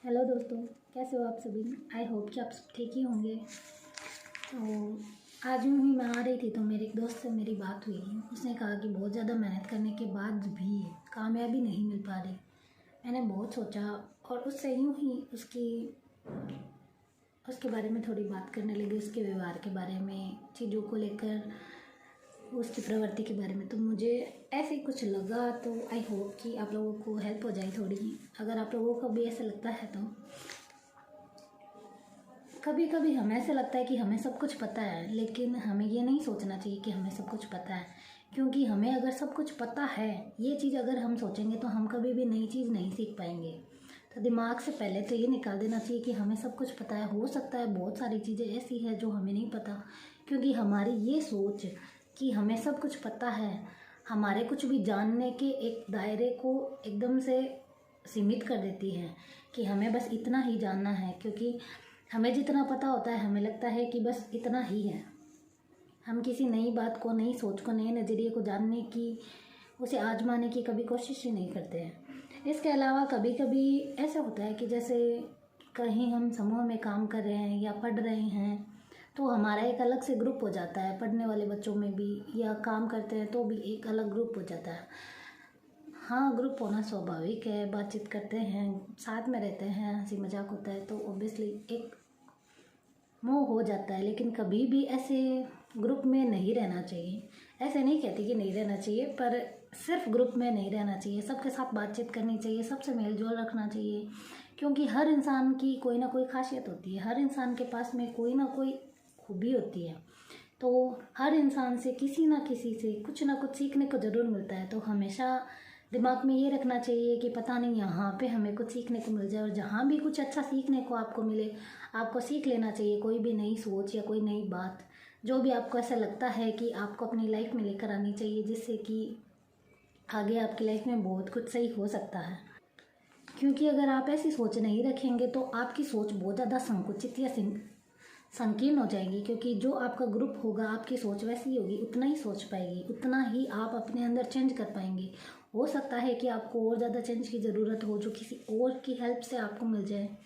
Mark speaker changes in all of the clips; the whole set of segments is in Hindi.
Speaker 1: हेलो दोस्तों, कैसे हो आप सभी। आई होप कि आप सब ठीक ही होंगे। तो आज यूँ ही मैं आ रही थी तो मेरे एक दोस्त से मेरी बात हुई। उसने कहा कि बहुत ज़्यादा मेहनत करने के बाद भी कामयाबी नहीं मिल पा रही। मैंने बहुत सोचा और उससे यूँ ही उसके बारे में थोड़ी बात करने लगी, उसके व्यवहार के बारे में, चीज़ों को लेकर, उसकी प्रवृत्ति के बारे में। तो मुझे ऐसे ही कुछ लगा, तो आई होप कि आप लोगों को हेल्प हो जाए थोड़ी। अगर आप लोगों को भी ऐसा लगता है तो कभी कभी हमें ऐसा लगता है कि हमें सब कुछ पता है, लेकिन हमें ये नहीं सोचना चाहिए कि हमें सब कुछ पता है। क्योंकि हमें अगर सब कुछ पता है, ये चीज़ अगर हम सोचेंगे तो हम कभी भी नई चीज़ नहीं सीख पाएंगे। तो दिमाग से पहले तो ये निकाल देना चाहिए कि हमें सब कुछ पता है। हो सकता है बहुत सारी चीज़ें ऐसी है जो हमें नहीं पता, क्योंकि हमारी ये सोच कि हमें सब कुछ पता है हमारे कुछ भी जानने के एक दायरे को एकदम से सीमित कर देती है कि हमें बस इतना ही जानना है। क्योंकि हमें जितना पता होता है हमें लगता है कि बस इतना ही है। हम किसी नई बात को, नई सोच को, नए नज़रिए को जानने की, उसे आजमाने की कभी कोशिश ही नहीं करते हैं। इसके अलावा कभी कभी ऐसा होता है कि जैसे कहीं हम समूह में काम कर रहे हैं या पढ़ रहे हैं, तो हमारा एक अलग से ग्रुप हो जाता है पढ़ने वाले बच्चों में भी, या काम करते हैं तो भी एक अलग ग्रुप हो जाता है। हाँ, ग्रुप होना स्वाभाविक है, बातचीत करते हैं, साथ में रहते हैं, हंसी मजाक होता है, तो ऑब्वियसली एक मोह हो जाता है। लेकिन कभी भी ऐसे ग्रुप में नहीं रहना चाहिए। ऐसे नहीं कहती कि नहीं रहना चाहिए, पर सिर्फ ग्रुप में नहीं रहना चाहिए। सबके साथ बातचीत करनी चाहिए, सबसे मेल जोल रखना चाहिए। क्योंकि हर इंसान की कोई ना कोई खासियत होती है, हर इंसान के पास में कोई ना कोई खूबी होती है। तो हर इंसान से किसी ना किसी से कुछ ना कुछ सीखने को ज़रूर मिलता है। तो हमेशा दिमाग में ये रखना चाहिए कि पता नहीं यहाँ पे हमें कुछ सीखने को मिल जाए, और जहाँ भी कुछ अच्छा सीखने को आपको मिले आपको सीख लेना चाहिए। कोई भी नई सोच या कोई नई बात, जो भी आपको ऐसा लगता है कि आपको अपनी लाइफ में लेकर आनी चाहिए, जिससे कि आगे आपकी लाइफ में बहुत कुछ सही हो सकता है। क्योंकि अगर आप ऐसी सोच नहीं रखेंगे तो आपकी सोच बहुत ज़्यादा संकुचित या संकीर्ण हो जाएगी। क्योंकि जो आपका ग्रुप होगा, आपकी सोच वैसी ही होगी, उतना ही सोच पाएगी, उतना ही आप अपने अंदर चेंज कर पाएंगे। हो सकता है कि आपको और ज़्यादा चेंज की ज़रूरत हो, जो किसी और की हेल्प से आपको मिल जाए।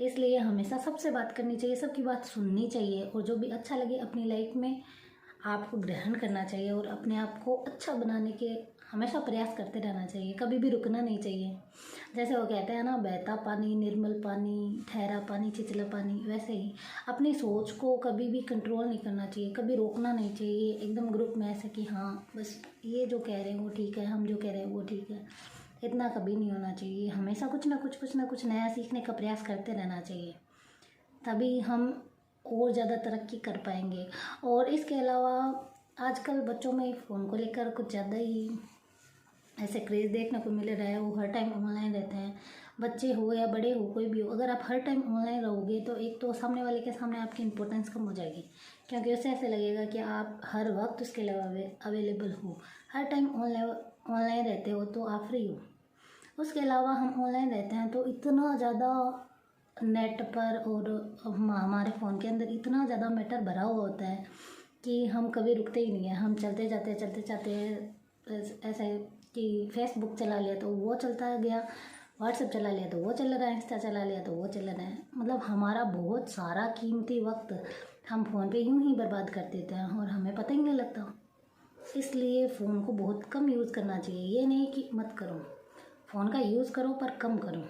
Speaker 1: इसलिए हमेशा सबसे बात करनी चाहिए, सबकी बात सुननी चाहिए, और जो भी अच्छा लगे अपनी लाइफ में आपको ग्रहण करना चाहिए, और अपने आप को अच्छा बनाने के हमेशा प्रयास करते रहना चाहिए। कभी भी रुकना नहीं चाहिए। जैसे वो कहते हैं ना, बहता पानी निर्मल पानी, ठहरा पानी चिचला पानी, वैसे ही अपनी सोच को कभी भी कंट्रोल नहीं करना चाहिए, कभी रोकना नहीं चाहिए एकदम ग्रुप में ऐसे कि हाँ बस ये जो कह रहे हैं वो ठीक है, हम जो कह रहे हैं वो ठीक है। इतना कभी नहीं होना चाहिए। हमेशा कुछ ना कुछ नया सीखने का प्रयास करते रहना चाहिए, तभी हम और ज़्यादा तरक्की कर पाएंगे। और इसके अलावा आजकल बच्चों में फ़ोन को लेकर कुछ ज़्यादा ही ऐसे क्रेज़ देखने को मिल रहा है। वो हर टाइम ऑनलाइन रहते हैं, बच्चे हो या बड़े हो, कोई भी हो। अगर आप हर टाइम ऑनलाइन रहोगे तो एक तो सामने वाले के सामने आपकी इंपॉर्टेंस कम हो जाएगी, क्योंकि उसे ऐसे लगेगा कि आप हर वक्त उसके लिए अवेलेबल हो। हर टाइम ऑनलाइन रहते हो तो आप फ्री हो। उसके अलावा हम ऑनलाइन रहते हैं तो इतना ज़्यादा नेट पर और हमारे फ़ोन के अंदर इतना ज़्यादा मैटर भरा हुआ होता है कि हम कभी रुकते ही नहीं हैं। हम चलते जाते ऐसा है कि फेसबुक चला लिया तो वो चलता गया, व्हाट्सएप चला लिया तो वो चल रहा है, इंस्टा चला लिया तो वो चल रहा है। मतलब हमारा बहुत सारा कीमती वक्त हम फ़ोन पे यूं ही बर्बाद कर देते हैं और हमें पता ही नहीं लगता। इसलिए फ़ोन को बहुत कम यूज़ करना चाहिए। ये नहीं कि मत करो, फ़ोन का यूज़ करो पर कम करो।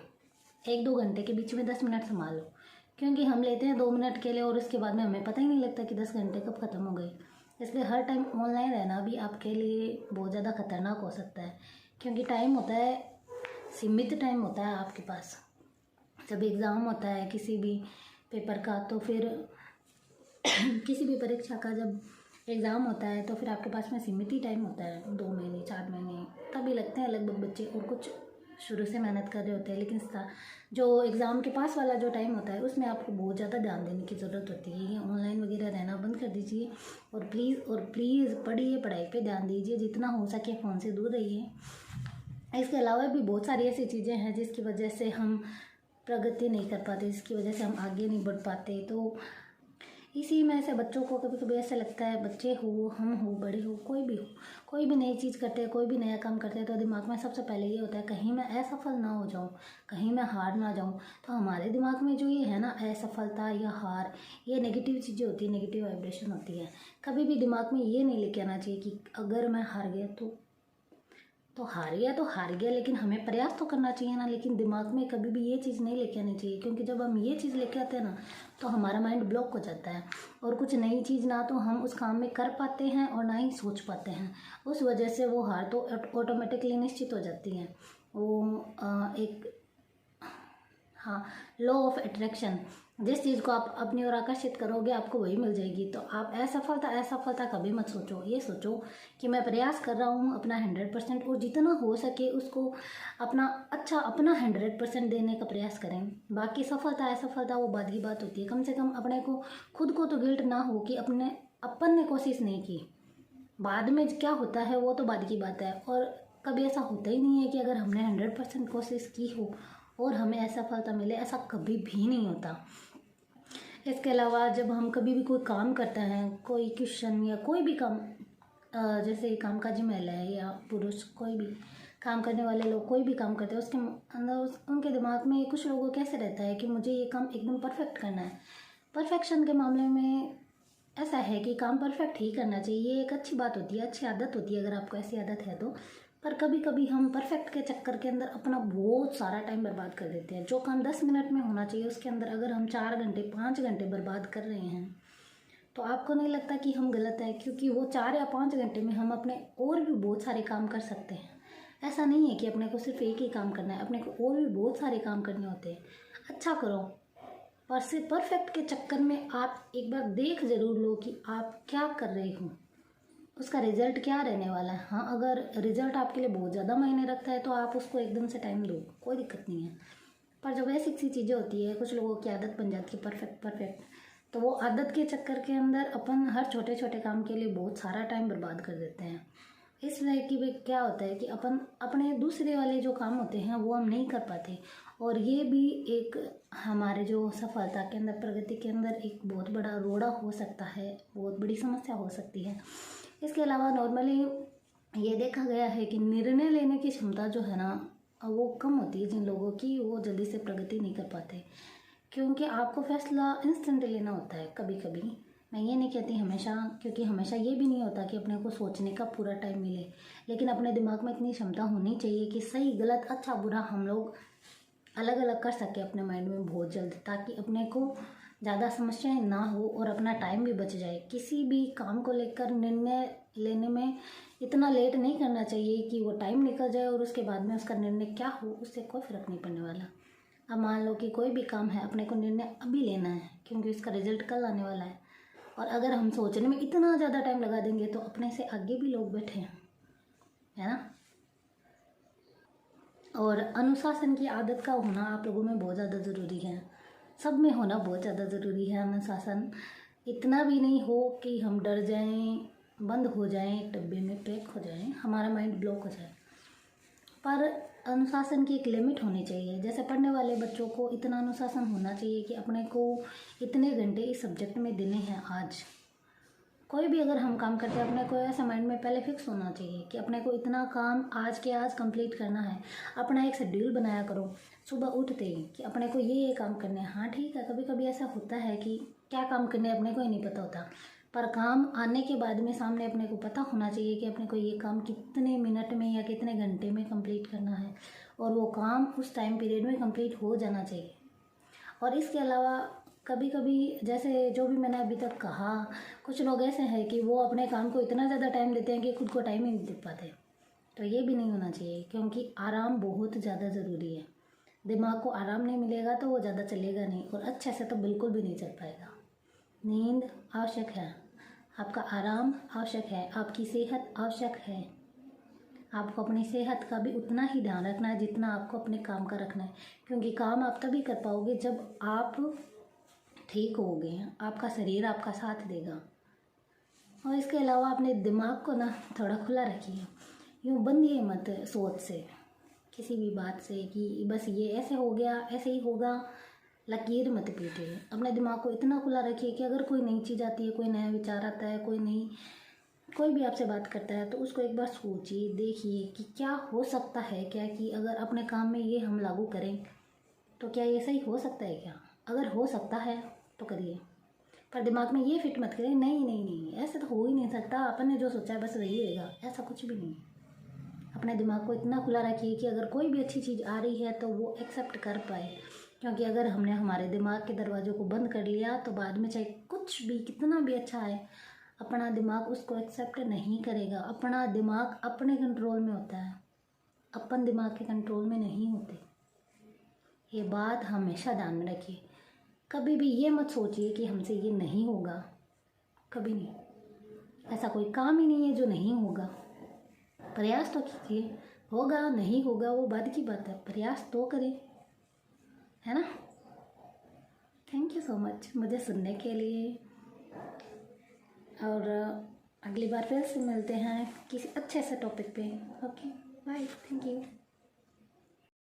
Speaker 1: 1-2 घंटे के बीच में 10 मिनट संभाल लो। क्योंकि हम लेते हैं 2 मिनट के लिए और उसके बाद में हमें पता ही नहीं लगता कि 10 घंटे कब ख़त्म हो गए। इसलिए हर टाइम ऑनलाइन रहना भी आपके लिए बहुत ज़्यादा खतरनाक हो सकता है। क्योंकि टाइम होता है, सीमित टाइम होता है आपके पास। जब एग्ज़ाम होता है किसी भी पेपर का, तो फिर किसी भी परीक्षा का जब एग्ज़ाम होता है तो फिर आपके पास में सीमित ही टाइम होता है, 2 महीने 4 महीने तभी लगते हैं लगभग बच्चे। और कुछ शुरू से मेहनत कर रहे होते हैं, लेकिन जो एग्ज़ाम के पास वाला जो टाइम होता है उसमें आपको बहुत ज़्यादा ध्यान देने की ज़रूरत होती है। ये ऑनलाइन वगैरह रहना बंद कर दीजिए, और प्लीज़ पढ़िए, पढ़ाई पे ध्यान दीजिए, जितना हो सके फ़ोन से दूर रहिए। इसके अलावा भी बहुत सारी ऐसी चीज़ें हैं जिसकी वजह से हम प्रगति नहीं कर पाते, जिसकी वजह से हम आगे नहीं बढ़ पाते। तो इसी में से बच्चों को कभी कभी ऐसा लगता है, बच्चे हो, हम हो, बड़े हो, कोई भी हो, कोई भी नई चीज़ करते हैं, कोई भी नया काम करते हैं, तो दिमाग में सबसे पहले ये होता है कहीं मैं असफल ना हो जाऊँ, कहीं मैं हार ना जाऊँ। तो हमारे दिमाग में जो ये है ना असफलता या हार, ये नेगेटिव चीज़ें होती है, नेगेटिव वाइब्रेशन होती है। कभी भी दिमाग में ये नहीं लेके आना चाहिए कि अगर मैं हार गया तो हार गया तो हार गया, लेकिन हमें प्रयास तो करना चाहिए ना। लेकिन दिमाग में कभी भी ये चीज़ नहीं लेके आनी चाहिए, क्योंकि जब हम ये चीज़ लेके आते हैं ना तो हमारा माइंड ब्लॉक हो जाता है और कुछ नई चीज़ ना तो हम उस काम में कर पाते हैं और ना ही सोच पाते हैं। उस वजह से वो हार तो ऑटोमेटिकली निश्चित हो जाती है। वो एक, हाँ, लॉ ऑफ अट्रैक्शन, जिस चीज़ को आप अपनी ओर आकर्षित करोगे आपको वही मिल जाएगी। तो आप असफलता असफलता कभी मत सोचो, ये सोचो कि मैं प्रयास कर रहा हूँ अपना 100% और जितना हो सके उसको अपना अच्छा अपना 100% देने का प्रयास करें। बाकी सफलता असफलता वो बाद की बात होती है। कम से कम अपने को खुद को तो गिल्ट ना हो कि अपन ने कोशिश नहीं की। बाद में क्या होता है वो तो बाद की बात है। और कभी ऐसा होता ही नहीं है कि अगर हमने 100% कोशिश की हो और हमें असफलता मिले, ऐसा कभी भी नहीं होता। इसके अलावा जब हम कभी भी कोई काम करते हैं, कोई क्वेश्चन या कोई भी काम, जैसे कामकाजी महिला है या पुरुष, कोई भी काम करने वाले लोग कोई भी काम करते हैं, उसके अंदर उनके दिमाग में कुछ लोगों को कैसे रहता है कि मुझे ये काम एकदम परफेक्ट करना है। परफेक्शन के मामले में ऐसा है कि काम परफेक्ट ही करना चाहिए, ये एक अच्छी बात होती है, अच्छी आदत होती है अगर आपको ऐसी आदत है तो। पर कभी कभी हम परफेक्ट के चक्कर के अंदर अपना बहुत सारा टाइम बर्बाद कर देते हैं। जो काम 10 मिनट में होना चाहिए उसके अंदर अगर हम 4 घंटे 5 घंटे बर्बाद कर रहे हैं तो आपको नहीं लगता कि हम गलत है? क्योंकि वो 4 या 5 घंटे में हम अपने और भी बहुत सारे काम कर सकते हैं। ऐसा नहीं है कि अपने को सिर्फ एक ही काम करना है, अपने को और भी बहुत सारे काम करने होते हैं। अच्छा करो, पर सिर्फ परफेक्ट के चक्कर में आप एक बार देख ज़रूर लो कि आप क्या कर रहे हो, उसका रिजल्ट क्या रहने वाला है। हाँ, अगर रिजल्ट आपके लिए बहुत ज़्यादा मायने रखता है तो आप उसको एकदम से टाइम दो, कोई दिक्कत नहीं है। पर जब बेसिक सी चीज़ें होती है, कुछ लोगों की आदत बन जाती है परफेक्ट परफेक्ट, तो वो आदत के चक्कर के अंदर अपन हर छोटे छोटे काम के लिए बहुत सारा टाइम बर्बाद कर देते हैं। इसलिए कि भाई क्या होता है कि अपन अपने दूसरे वाले जो काम होते हैं वो हम नहीं कर पाते, और ये भी एक हमारे जो सफलता के अंदर, प्रगति के अंदर एक बहुत बड़ा रोड़ा हो सकता है, बहुत बड़ी समस्या हो सकती है। इसके अलावा नॉर्मली ये देखा गया है कि निर्णय लेने की क्षमता जो है ना वो कम होती है जिन लोगों की, वो जल्दी से प्रगति नहीं कर पाते, क्योंकि आपको फैसला इंस्टेंट लेना होता है कभी कभी। मैं ये नहीं कहती हमेशा, क्योंकि हमेशा ये भी नहीं होता कि अपने को सोचने का पूरा टाइम मिले, लेकिन अपने दिमाग में इतनी क्षमता होनी चाहिए कि सही गलत अच्छा बुरा हम लोग अलग अलग कर सके अपने माइंड में बहुत जल्द, ताकि अपने को ज़्यादा समस्याएं ना हो और अपना टाइम भी बच जाए। किसी भी काम को लेकर निर्णय लेने में इतना लेट नहीं करना चाहिए कि वो टाइम निकल जाए और उसके बाद में उसका निर्णय क्या हो उससे कोई फ़र्क नहीं पड़ने वाला। अब मान लो कि कोई भी काम है, अपने को निर्णय अभी लेना है क्योंकि उसका रिजल्ट कल आने वाला है, और अगर हम सोचने में इतना ज़्यादा टाइम लगा देंगे तो अपने से आगे भी लोग बैठे हैं, है ना। और अनुशासन की आदत का होना आप लोगों में बहुत ज़्यादा ज़रूरी है, सब में होना बहुत ज़्यादा ज़रूरी है। अनुशासन इतना भी नहीं हो कि हम डर जाएं, बंद हो जाएं, एक डब्बे में पैक हो जाएं, हमारा माइंड ब्लॉक हो जाए। पर अनुशासन की एक लिमिट होनी चाहिए। जैसे पढ़ने वाले बच्चों को इतना अनुशासन होना चाहिए कि अपने को इतने घंटे इस सब्जेक्ट में देने हैं आज। कोई भी अगर हम काम करते हैं अपने को ऐसा माइंड में पहले फिक्स होना चाहिए कि अपने को इतना काम आज के आज कंप्लीट करना है। अपना एक शेड्यूल बनाया करो सुबह उठते ही कि अपने को ये काम करने हैं। हाँ ठीक है, कभी कभी ऐसा होता है कि क्या काम करने अपने को ही नहीं पता होता, पर काम आने के बाद में सामने अपने को पता होना चाहिए कि अपने को ये काम कितने मिनट में या कितने घंटे में कंप्लीट करना है, और वो काम उस टाइम पीरियड में कंप्लीट हो जाना चाहिए। और इसके अलावा कभी कभी जैसे जो भी मैंने अभी तक कहा, कुछ लोग ऐसे हैं कि वो अपने काम को इतना ज़्यादा टाइम देते हैं कि खुद को टाइम ही नहीं दे पाते। तो ये भी नहीं होना चाहिए, क्योंकि आराम बहुत ज़्यादा ज़रूरी है। दिमाग को आराम नहीं मिलेगा तो वो ज़्यादा चलेगा नहीं, और अच्छे से तो बिल्कुल भी नहीं चल पाएगा। नींद आवश्यक है, आपका आराम आवश्यक है, आपकी सेहत आवश्यक है। आपको अपनी सेहत का भी उतना ही ध्यान रखना है जितना आपको अपने काम का रखना है, क्योंकि काम आप तभी कर पाओगे जब आप ठीक होगे, आपका शरीर आपका साथ देगा। और इसके अलावा अपने दिमाग को ना थोड़ा खुला रखिए, यूँ बंधिए मत सोच से, किसी भी बात से कि बस ये ऐसे हो गया ऐसे ही होगा, लकीर मत पीटिए। अपने दिमाग को इतना खुला रखिए कि अगर कोई नई चीज़ आती है, कोई नया विचार आता है, कोई भी आपसे बात करता है, तो उसको एक बार सोचिए, देखिए कि क्या हो सकता है, क्या कि अगर अपने काम में ये हम लागू करें तो क्या ये सही हो सकता है क्या। अगर हो सकता है तो करिए, पर दिमाग में ये फिट मत करें नहीं नहीं नहीं ऐसे तो हो ही नहीं सकता, अपन ने जो सोचा है बस वही होएगा, ऐसा कुछ भी नहीं। अपने दिमाग को इतना खुला रखिए कि अगर कोई भी अच्छी चीज़ आ रही है तो वो एक्सेप्ट कर पाए, क्योंकि अगर हमने हमारे दिमाग के दरवाज़ों को बंद कर लिया तो बाद में चाहे कुछ भी कितना भी अच्छा है, अपना दिमाग उसको एक्सेप्ट नहीं करेगा। अपना दिमाग अपने कंट्रोल में होता है, अपन दिमाग के कंट्रोल में नहीं होते। ये बात हमेशा ध्यान में रखिए। कभी भी ये मत सोचिए कि हमसे ये नहीं होगा, कभी नहीं। ऐसा कोई काम ही नहीं है जो नहीं होगा। प्रयास तो कीजिए, होगा नहीं होगा वो बाद की बात है, प्रयास तो करें, है ना। थैंक यू सो मच मुझे सुनने के लिए, और अगली बार फिर से मिलते हैं किसी अच्छे से टॉपिक पे। Okay bye, thank you.